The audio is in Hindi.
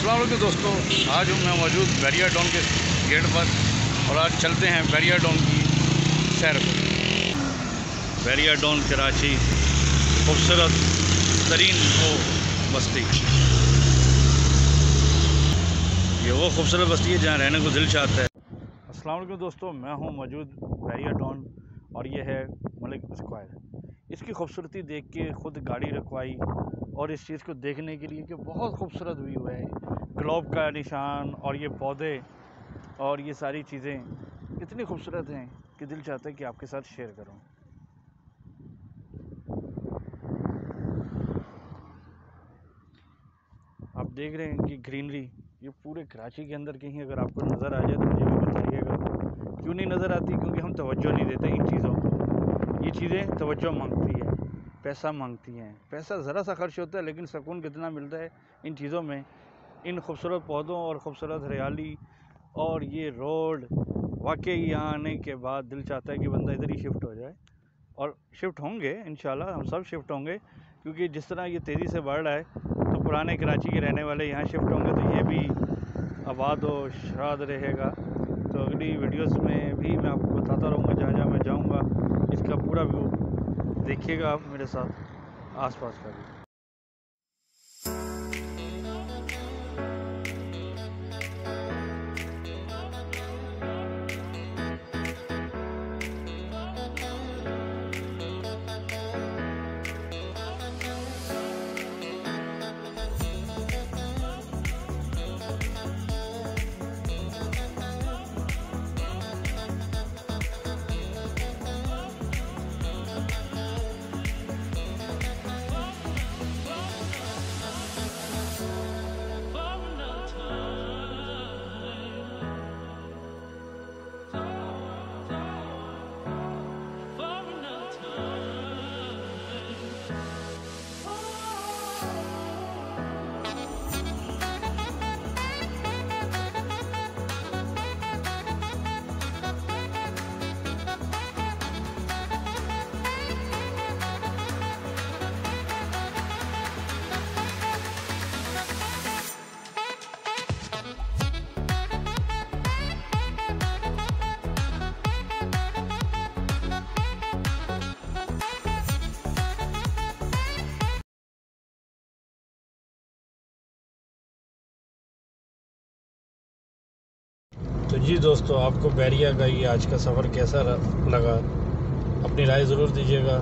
अस्सलाम वालेकुम दोस्तों, आज मैं मौजूद बैरिया टाउन के गेट पर और आज चलते हैं बैरिया टाउन की सैर पर। बैरिया टाउन कराची खूबसूरत तरीन वो बस्ती, ये वो खूबसूरत बस्ती है जहाँ रहने को दिल चाहता है। अस्सलाम वालेकुम दोस्तों, मैं हूँ मौजूद बैरिया टाउन और ये है मलिक स्क्वायर। इसकी खूबसूरती देख के ख़ुद गाड़ी रखवाई और इस चीज़ को देखने के लिए कि बहुत खूबसूरत व्यू है, ग्लोब का निशान और ये पौधे और ये सारी चीज़ें इतनी खूबसूरत हैं कि दिल चाहता है कि आपके साथ शेयर करूं। आप देख रहे हैं कि ग्रीनरी ये पूरे कराची के अंदर कहीं अगर आपको नज़र आ जाए तो मुझे भी बताइएगा। क्यों नहीं नज़र आती? क्योंकि हम तवज्जो नहीं देते इन चीज़ों को। ये चीज़ें तवज्जो मांगती है, पैसा मांगती हैं। पैसा ज़रा सा खर्च होता है लेकिन सुकून कितना मिलता है इन चीज़ों में, इन खूबसूरत पौधों और ख़ूबसूरत हरियाली और ये रोड। वाकई यहाँ आने के बाद दिल चाहता है कि बंदा इधर ही शिफ्ट हो जाए और शिफ्ट होंगे इंशाल्लाह, हम सब शिफ्ट होंगे क्योंकि जिस तरह ये तेज़ी से बढ़ रहा है तो पुराने कराची के रहने वाले यहाँ शिफ्ट होंगे तो ये भी आबाद व शाद रहेगा। तो अगली वीडियोस में भी मैं आपको बताता रहूँगा जहाँ जहाँ मैं जाऊँगा, इसका पूरा व्यू देखिएगा आप मेरे साथ आसपास का भी। तो जी दोस्तों, आपको बैरिया का ये आज का सफ़र कैसा लगा? अपनी राय ज़रूर दीजिएगा।